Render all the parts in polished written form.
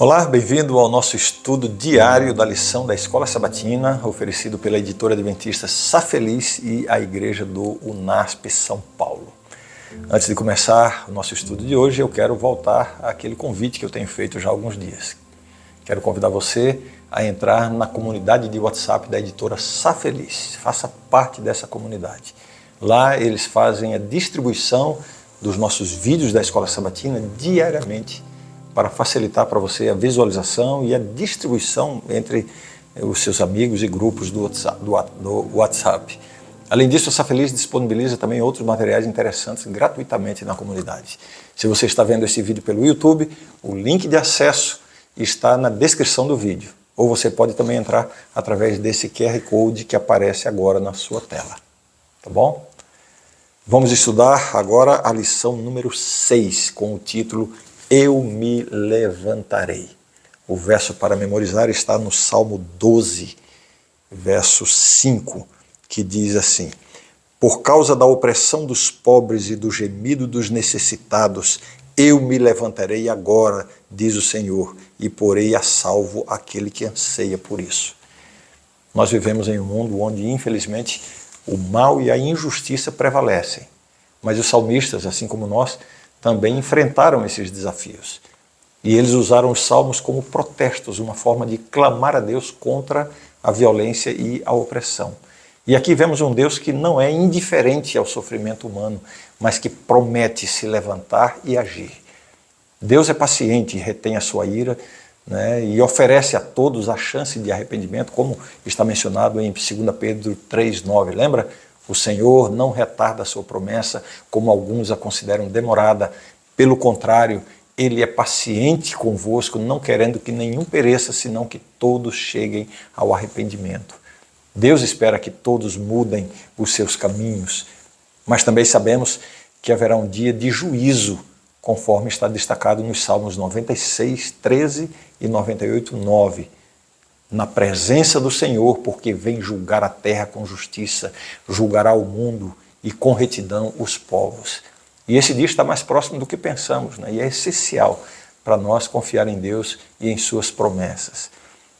Olá, bem-vindo ao nosso estudo diário da lição da Escola Sabatina, oferecido pela editora adventista Sá Feliz e a igreja do UNASP São Paulo. Antes de começar o nosso estudo de hoje, eu quero voltar àquele convite que eu tenho feito já há alguns dias. Quero convidar você a entrar na comunidade de WhatsApp da editora Sá Feliz. Faça parte dessa comunidade. Lá eles fazem a distribuição dos nossos vídeos da Escola Sabatina diariamente, para facilitar para você a visualização e a distribuição entre os seus amigos e grupos do WhatsApp. Além disso, a Sá Feliz disponibiliza também outros materiais interessantes gratuitamente na comunidade. Se você está vendo esse vídeo pelo YouTube, o link de acesso está na descrição do vídeo. Ou você pode também entrar através desse QR Code que aparece agora na sua tela. Tá bom? Vamos estudar agora a lição número 6, com o título Eu me levantarei. O verso para memorizar está no Salmo 12, verso 5, que diz assim: Por causa da opressão dos pobres e do gemido dos necessitados, eu me levantarei agora, diz o Senhor, e porei a salvo aquele que anseia por isso. Nós vivemos em um mundo onde, infelizmente, o mal e a injustiça prevalecem. Mas os salmistas, assim como nós, também enfrentaram esses desafios. E eles usaram os salmos como protestos, uma forma de clamar a Deus contra a violência e a opressão. E aqui vemos um Deus que não é indiferente ao sofrimento humano, mas que promete se levantar e agir. Deus é paciente e retém a sua ira, né, e oferece a todos a chance de arrependimento, como está mencionado em 2 Pedro 3,9. Lembra? O Senhor não retarda a sua promessa, como alguns a consideram demorada. Pelo contrário, Ele é paciente convosco, não querendo que nenhum pereça, senão que todos cheguem ao arrependimento. Deus espera que todos mudem os seus caminhos, mas também sabemos que haverá um dia de juízo, conforme está destacado nos Salmos 96, 13 e 98, 9. Na presença do Senhor, porque vem julgar a terra com justiça, julgará o mundo e com retidão os povos. E esse dia está mais próximo do que pensamos, né? E é essencial para nós confiar em Deus e em suas promessas.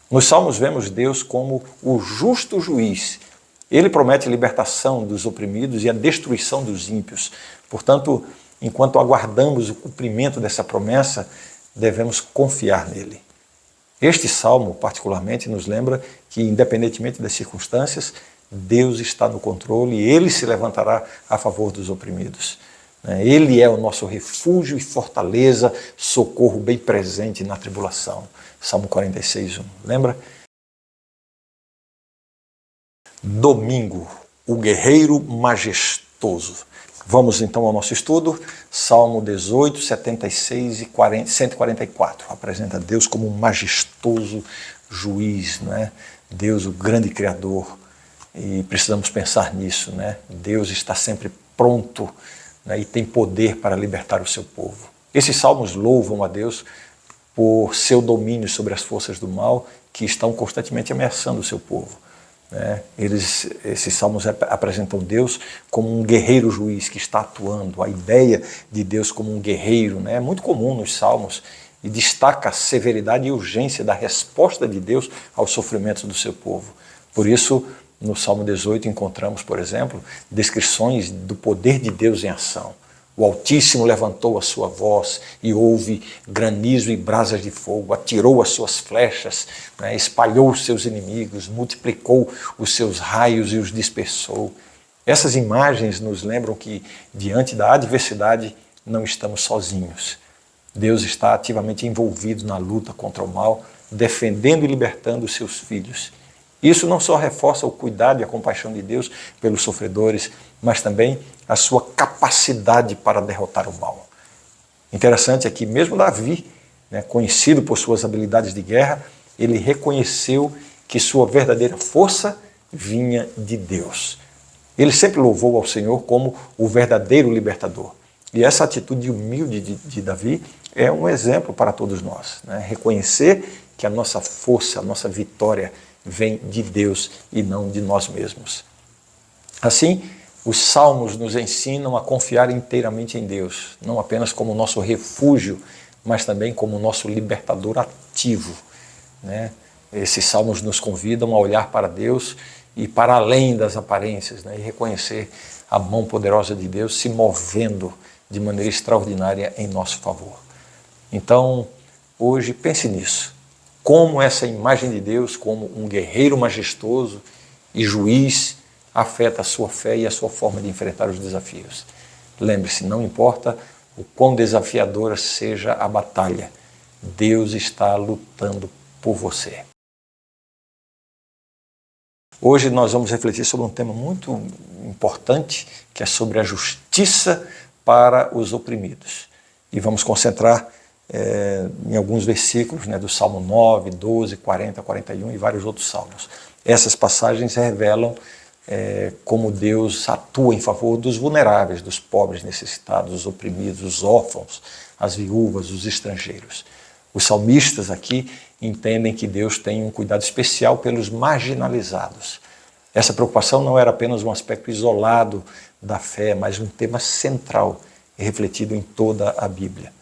Nos Salmos vemos Deus como o justo juiz. Ele promete a libertação dos oprimidos e a destruição dos ímpios. Portanto, enquanto aguardamos o cumprimento dessa promessa, devemos confiar nele. Este salmo, particularmente, nos lembra que, independentemente das circunstâncias, Deus está no controle e Ele se levantará a favor dos oprimidos. Ele é o nosso refúgio e fortaleza, socorro bem presente na tribulação. Salmo 46:1. Lembra? Domingo, o guerreiro majestoso. Vamos então ao nosso estudo, Salmo 18, 76 e 144. Apresenta Deus como um majestoso juiz, não é? Deus, o grande Criador, e precisamos pensar nisso, né? Deus está sempre pronto, né? E tem poder para libertar o seu povo. Esses salmos louvam a Deus por seu domínio sobre as forças do mal que estão constantemente ameaçando o seu povo. Esses salmos apresentam Deus como um guerreiro juiz que está atuando, a ideia de Deus como um guerreiro, né? É muito comum nos salmos e destaca a severidade e urgência da resposta de Deus aos sofrimentos do seu povo. Por isso, no Salmo 18 encontramos, por exemplo, descrições do poder de Deus em ação. O Altíssimo levantou a sua voz e houve granizo e brasas de fogo, atirou as suas flechas, né, espalhou os seus inimigos, multiplicou os seus raios e os dispersou. Essas imagens nos lembram que, diante da adversidade, não estamos sozinhos. Deus está ativamente envolvido na luta contra o mal, defendendo e libertando os seus filhos. Isso não só reforça o cuidado e a compaixão de Deus pelos sofredores, mas também a sua capacidade para derrotar o mal. Interessante é que mesmo Davi, né, conhecido por suas habilidades de guerra, ele reconheceu que sua verdadeira força vinha de Deus. Ele sempre louvou ao Senhor como o verdadeiro libertador. E essa atitude humilde de Davi é um exemplo para todos nós, né? Reconhecer que a nossa força, a nossa vitória vem de Deus e não de nós mesmos. Assim, os salmos nos ensinam a confiar inteiramente em Deus, não apenas como nosso refúgio, mas também como nosso libertador ativo, né? Esses salmos nos convidam a olhar para Deus e para além das aparências, né? E reconhecer a mão poderosa de Deus se movendo de maneira extraordinária em nosso favor. Então, hoje pense nisso, como essa imagem de Deus, como um guerreiro majestoso e juiz, afeta a sua fé e a sua forma de enfrentar os desafios. Lembre-se, não importa o quão desafiadora seja a batalha, Deus está lutando por você. Hoje nós vamos refletir sobre um tema muito importante, que é sobre a justiça para os oprimidos. E vamos concentrar em alguns versículos, né, do Salmo 9, 12, 40, 41 e vários outros salmos. Essas passagens revelam como Deus atua em favor dos vulneráveis, dos pobres necessitados, os oprimidos, os órfãos, as viúvas, os estrangeiros. Os salmistas aqui entendem que Deus tem um cuidado especial pelos marginalizados. Essa preocupação não era apenas um aspecto isolado da fé, mas um tema central e refletido em toda a Bíblia.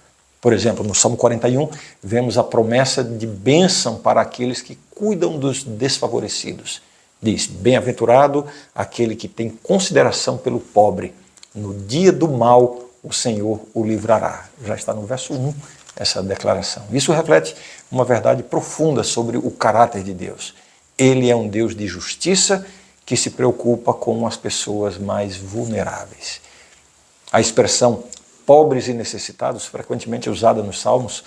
Por exemplo, no Salmo 41, vemos a promessa de bênção para aqueles que cuidam dos desfavorecidos. Diz, bem-aventurado aquele que tem consideração pelo pobre. No dia do mal, o Senhor o livrará. Já está no verso 1 essa declaração. Isso reflete uma verdade profunda sobre o caráter de Deus. Ele é um Deus de justiça que se preocupa com as pessoas mais vulneráveis. A expressão pobres e necessitados, frequentemente usada nos Salmos,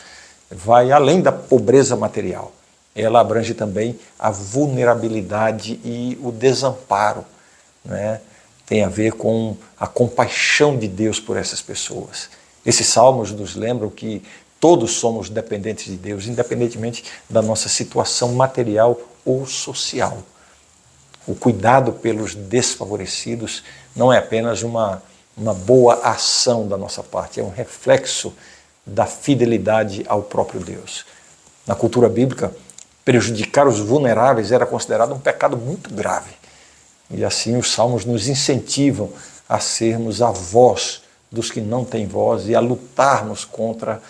vai além da pobreza material. Ela abrange também a vulnerabilidade e o desamparo, né? Tem a ver com a compaixão de Deus por essas pessoas. Esses salmos nos lembram que todos somos dependentes de Deus, independentemente da nossa situação material ou social. O cuidado pelos desfavorecidos não é apenas uma boa ação da nossa parte, é um reflexo da fidelidade ao próprio Deus. Na cultura bíblica, prejudicar os vulneráveis era considerado um pecado muito grave. E assim os salmos nos incentivam a sermos a voz dos que não têm voz e a lutarmos contra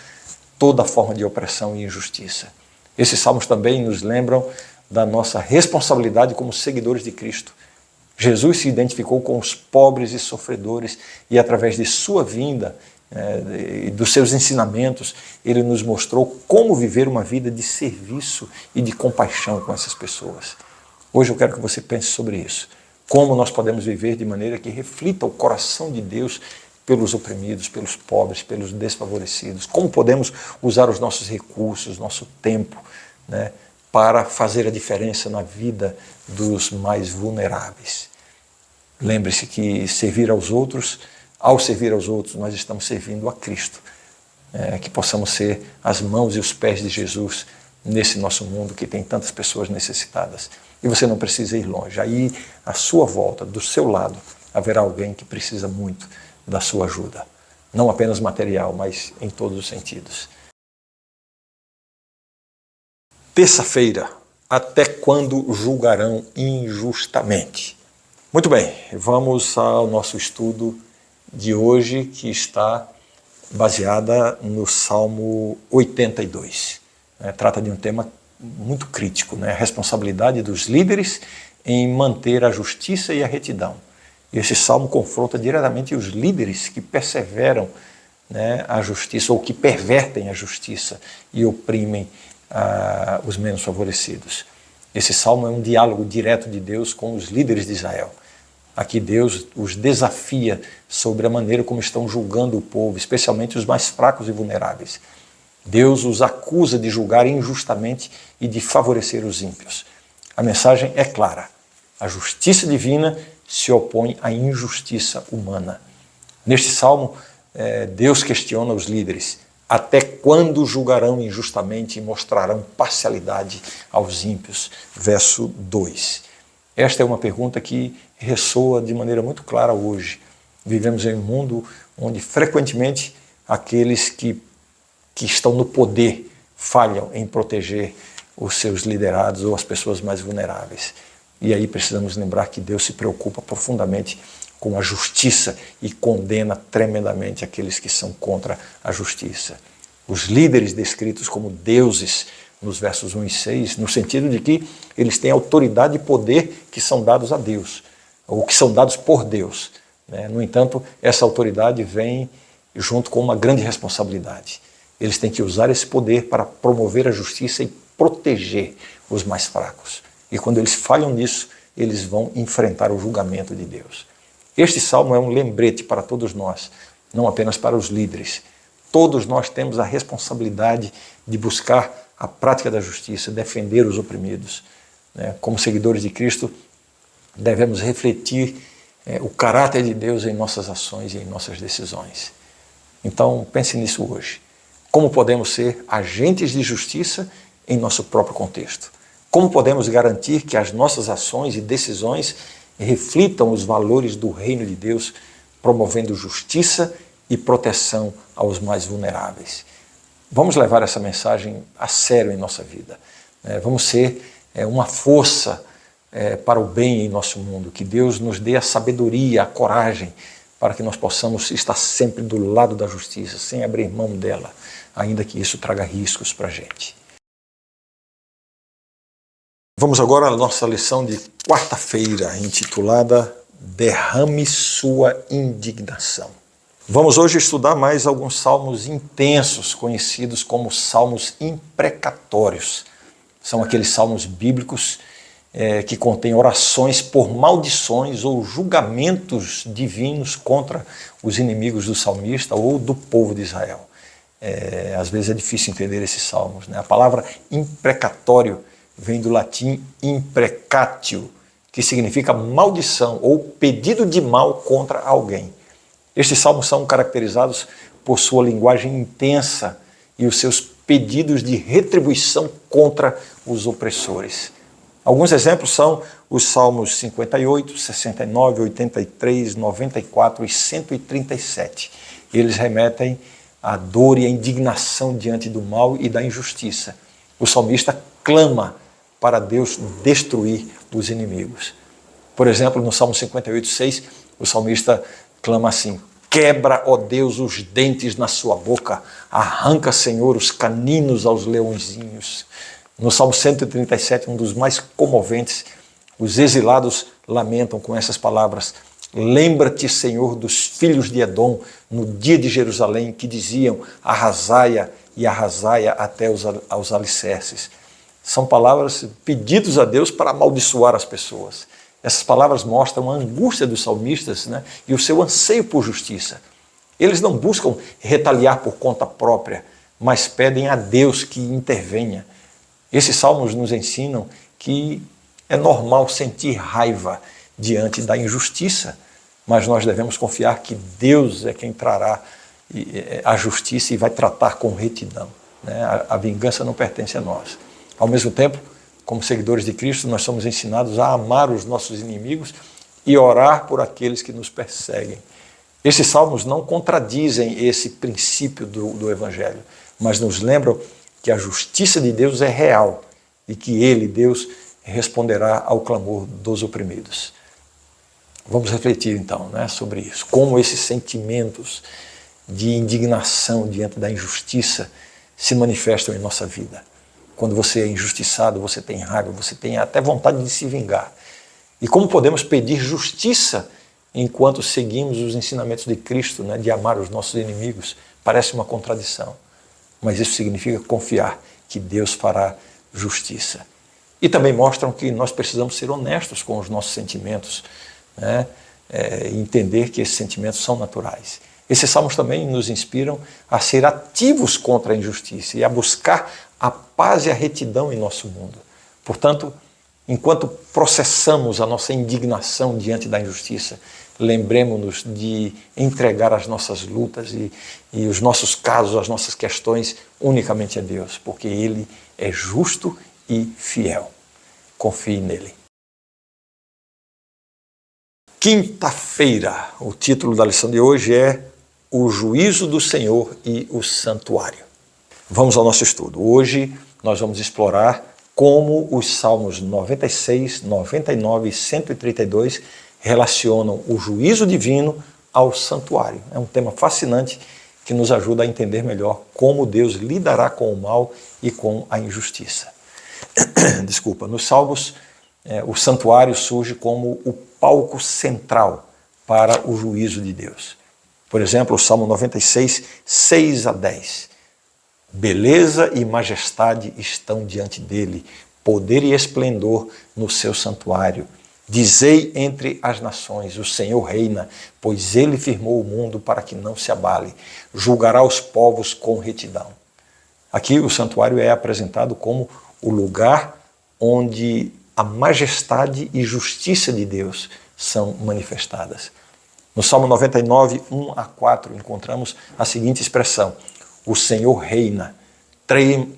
toda forma de opressão e injustiça. Esses salmos também nos lembram da nossa responsabilidade como seguidores de Cristo. Jesus se identificou com os pobres e sofredores e através de sua vinda e dos seus ensinamentos, ele nos mostrou como viver uma vida de serviço e de compaixão com essas pessoas. Hoje eu quero que você pense sobre isso. Como nós podemos viver de maneira que reflita o coração de Deus pelos oprimidos, pelos pobres, pelos desfavorecidos. Como podemos usar os nossos recursos, nosso tempo, né, para fazer a diferença na vida dos mais vulneráveis. Lembre-se que ao servir aos outros, nós estamos servindo a Cristo. Que possamos ser as mãos e os pés de Jesus nesse nosso mundo que tem tantas pessoas necessitadas. E você não precisa ir longe. Aí, à sua volta, do seu lado, haverá alguém que precisa muito da sua ajuda. Não apenas material, mas em todos os sentidos. Terça-feira, até quando julgarão injustamente? Muito bem, vamos ao nosso estudo de hoje, que está baseada no Salmo 82. Trata de um tema muito crítico, a responsabilidade dos líderes em manter a justiça e a retidão. Esse salmo confronta diretamente os líderes que perseveram a justiça ou que pervertem a justiça e oprimem os menos favorecidos. Esse salmo é um diálogo direto de Deus com os líderes de Israel. Aqui Deus os desafia sobre a maneira como estão julgando o povo, especialmente os mais fracos e vulneráveis. Deus os acusa de julgar injustamente e de favorecer os ímpios. A mensagem é clara. A justiça divina se opõe à injustiça humana. Neste salmo, Deus questiona os líderes. Até quando julgarão injustamente e mostrarão parcialidade aos ímpios? Verso 2. Esta é uma pergunta que ressoa de maneira muito clara hoje. Vivemos em um mundo onde frequentemente aqueles que estão no poder falham em proteger os seus liderados ou as pessoas mais vulneráveis. E aí precisamos lembrar que Deus se preocupa profundamente com a justiça e condena tremendamente aqueles que são contra a justiça. Os líderes descritos como deuses nos versos 1 e 6, no sentido de que eles têm autoridade e poder que são dados a Deus, ou que são dados por Deus. No entanto, essa autoridade vem junto com uma grande responsabilidade. Eles têm que usar esse poder para promover a justiça e proteger os mais fracos. E quando eles falham nisso, eles vão enfrentar o julgamento de Deus. Este salmo é um lembrete para todos nós, não apenas para os líderes. Todos nós temos a responsabilidade de buscar a prática da justiça, defender os oprimidos. Como seguidores de Cristo, devemos refletir o caráter de Deus em nossas ações e em nossas decisões. Então, pense nisso hoje. Como podemos ser agentes de justiça em nosso próprio contexto? Como podemos garantir que as nossas ações e decisões reflitam os valores do reino de Deus, promovendo justiça e proteção aos mais vulneráveis? Vamos levar essa mensagem a sério em nossa vida. Vamos ser uma força para o bem em nosso mundo. Que Deus nos dê a sabedoria, a coragem, para que nós possamos estar sempre do lado da justiça, sem abrir mão dela, ainda que isso traga riscos para a gente. Vamos agora à nossa lição de quarta-feira, intitulada Derrame sua indignação. Vamos hoje estudar mais alguns salmos intensos, conhecidos como salmos imprecatórios. São aqueles salmos bíblicos que contêm orações por maldições ou julgamentos divinos contra os inimigos do salmista ou do povo de Israel. Às vezes é difícil entender esses salmos. A palavra imprecatório vem do latim imprecatio, que significa maldição ou pedido de mal contra alguém. Estes salmos são caracterizados por sua linguagem intensa e os seus pedidos de retribuição contra os opressores. Alguns exemplos são os salmos 58, 69, 83, 94 e 137. Eles remetem à dor e à indignação diante do mal e da injustiça. O salmista clama para Deus destruir os inimigos. Por exemplo, no Salmo 58, 6, o salmista clama assim: quebra, ó Deus, os dentes na sua boca, arranca, Senhor, os caninos aos leõezinhos. No Salmo 137, um dos mais comoventes, os exilados lamentam com essas palavras: lembra-te, Senhor, dos filhos de Edom, no dia de Jerusalém, que diziam, arrasai-a e arrasai-a até aos alicerces. São palavras, pedidos a Deus para amaldiçoar as pessoas. Essas palavras mostram a angústia dos salmistas, e o seu anseio por justiça. Eles não buscam retaliar por conta própria, mas pedem a Deus que intervenha. Esses salmos nos ensinam que é normal sentir raiva diante da injustiça, mas nós devemos confiar que Deus é quem trará a justiça e vai tratar com retidão. A vingança não pertence a nós. Ao mesmo tempo, como seguidores de Cristo, nós somos ensinados a amar os nossos inimigos e orar por aqueles que nos perseguem. Esses salmos não contradizem esse princípio do Evangelho, mas nos lembram que a justiça de Deus é real e que Ele, Deus, responderá ao clamor dos oprimidos. Vamos refletir então sobre isso, como esses sentimentos de indignação diante da injustiça se manifestam em nossa vida. Quando você é injustiçado, você tem raiva, você tem até vontade de se vingar. E como podemos pedir justiça enquanto seguimos os ensinamentos de Cristo, de amar os nossos inimigos? Parece uma contradição, mas isso significa confiar que Deus fará justiça. E também mostram que nós precisamos ser honestos com os nossos sentimentos, e entender que esses sentimentos são naturais. Esses salmos também nos inspiram a ser ativos contra a injustiça e a buscar a paz e a retidão em nosso mundo. Portanto, enquanto processamos a nossa indignação diante da injustiça, lembremos-nos de entregar as nossas lutas e os nossos casos, as nossas questões unicamente a Deus, porque Ele é justo e fiel. Confie nele. Quinta-feira, o título da lição de hoje é O Juízo do Senhor e o Santuário. Vamos ao nosso estudo. Hoje nós vamos explorar como os Salmos 96, 99 e 132 relacionam o juízo divino ao santuário. É um tema fascinante que nos ajuda a entender melhor como Deus lidará com o mal e com a injustiça. Desculpa, nos Salmos, o santuário surge como o palco central para o juízo de Deus. Por exemplo, o Salmo 96, 6 a 10. Beleza e majestade estão diante dele, poder e esplendor no seu santuário. Dizei entre as nações, o Senhor reina, pois ele firmou o mundo para que não se abale. Julgará os povos com retidão. Aqui o santuário é apresentado como o lugar onde a majestade e justiça de Deus são manifestadas. No Salmo 99, 1 a 4, encontramos a seguinte expressão: o Senhor reina,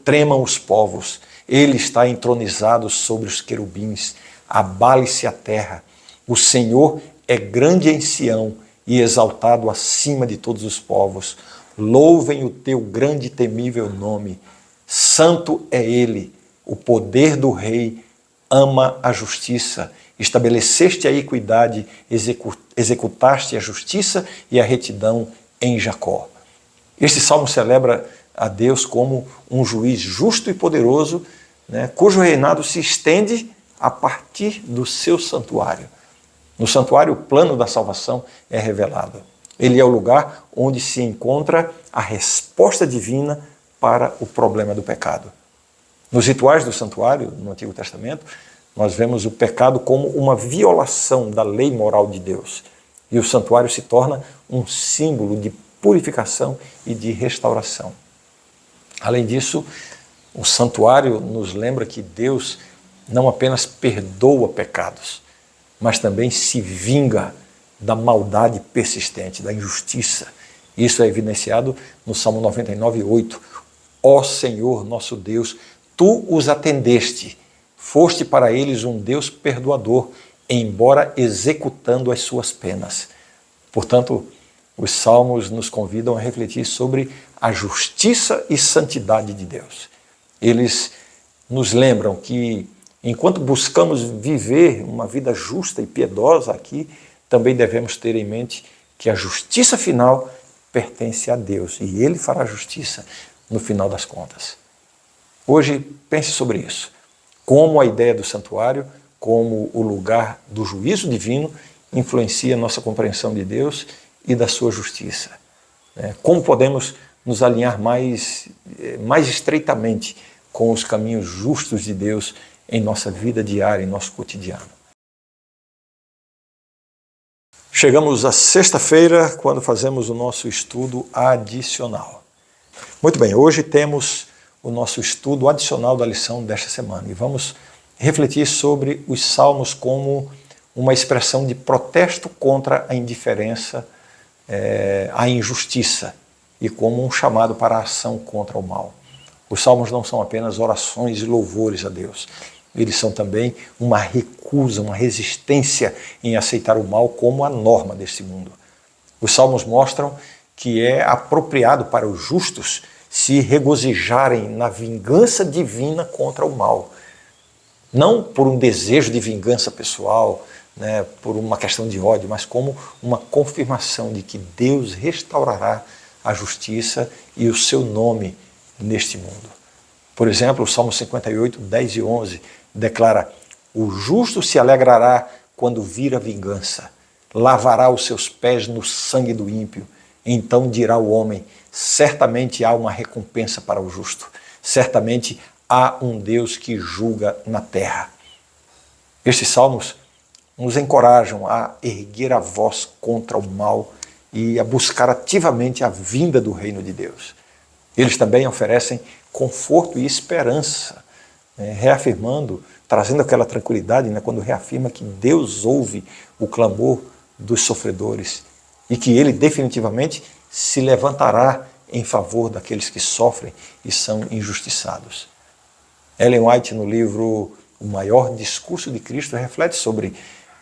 tremam os povos, ele está entronizado sobre os querubins, abale-se a terra. O Senhor é grande em Sião e exaltado acima de todos os povos. Louvem o teu grande e temível nome. Santo é ele, o poder do rei ama a justiça. Estabeleceste a equidade, executaste a justiça e a retidão em Jacó. Este salmo celebra a Deus como um juiz justo e poderoso, cujo reinado se estende a partir do seu santuário. No santuário, o plano da salvação é revelado. Ele é o lugar onde se encontra a resposta divina para o problema do pecado. Nos rituais do santuário, no Antigo Testamento, nós vemos o pecado como uma violação da lei moral de Deus. E o santuário se torna um símbolo de purificação e de restauração. Além disso, o santuário nos lembra que Deus não apenas perdoa pecados, mas também se vinga da maldade persistente, da injustiça. Isso é evidenciado no Salmo 99, 8. Ó Senhor nosso Deus, tu os atendeste, foste para eles um Deus perdoador, embora executando as suas penas. Portanto, os salmos nos convidam a refletir sobre a justiça e santidade de Deus. Eles nos lembram que, enquanto buscamos viver uma vida justa e piedosa aqui, também devemos ter em mente que a justiça final pertence a Deus e Ele fará justiça no final das contas. Hoje, pense sobre isso. Como a ideia do santuário, como o lugar do juízo divino, influencia nossa compreensão de Deus e da sua justiça. Como podemos nos alinhar mais estreitamente com os caminhos justos de Deus em nossa vida diária, em nosso cotidiano. Chegamos à sexta-feira, quando fazemos o nosso estudo adicional. Muito bem, hoje temos o nosso estudo adicional da lição desta semana e vamos refletir sobre os salmos como uma expressão de protesto contra a indiferença, a injustiça e como um chamado para a ação contra o mal. Os salmos não são apenas orações e louvores a Deus. Eles são também uma recusa, uma resistência em aceitar o mal como a norma deste mundo. Os salmos mostram que é apropriado para os justos se regozijarem na vingança divina contra o mal. Não por um desejo de vingança pessoal, por uma questão de ódio, mas como uma confirmação de que Deus restaurará a justiça e o seu nome neste mundo. Por exemplo, o Salmo 58, 10 e 11 declara: o justo se alegrará quando vir a vingança, lavará os seus pés no sangue do ímpio. Então dirá o homem: certamente há uma recompensa para o justo, certamente há um Deus que julga na terra. Estes salmos nos encorajam a erguer a voz contra o mal e a buscar ativamente a vinda do reino de Deus. Eles também oferecem conforto e esperança, reafirmando, trazendo aquela tranquilidade, quando reafirma que Deus ouve o clamor dos sofredores e que Ele definitivamente se levantará em favor daqueles que sofrem e são injustiçados. Ellen White, no livro O Maior Discurso de Cristo, reflete sobre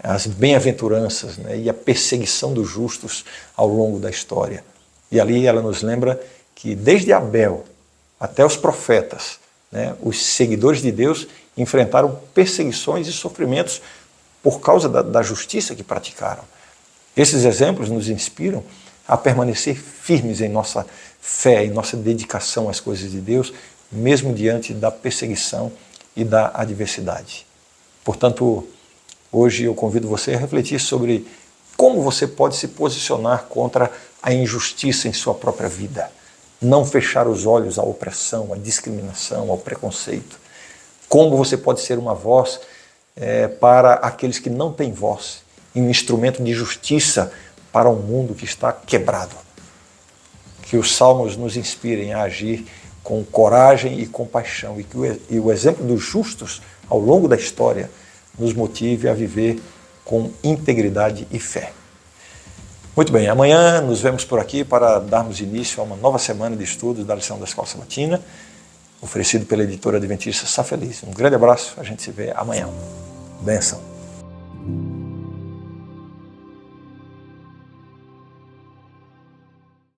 as bem-aventuranças e a perseguição dos justos ao longo da história. E ali ela nos lembra que desde Abel até os profetas, os seguidores de Deus enfrentaram perseguições e sofrimentos por causa da justiça que praticaram. Esses exemplos nos inspiram a permanecer firmes em nossa fé, em nossa dedicação às coisas de Deus, mesmo diante da perseguição e da adversidade. Portanto, hoje eu convido você a refletir sobre como você pode se posicionar contra a injustiça em sua própria vida. Não fechar os olhos à opressão, à discriminação, ao preconceito. Como você pode ser uma voz para aqueles que não têm voz, e um instrumento de justiça para um mundo que está quebrado. Que os salmos nos inspirem a agir com coragem e compaixão e que o exemplo dos justos ao longo da história nos motive a viver com integridade e fé. Muito bem, amanhã nos vemos por aqui para darmos início a uma nova semana de estudos da lição da Escola Sabatina, oferecido pela editora adventista Sá Feliz. Um grande abraço, a gente se vê amanhã. Bênção.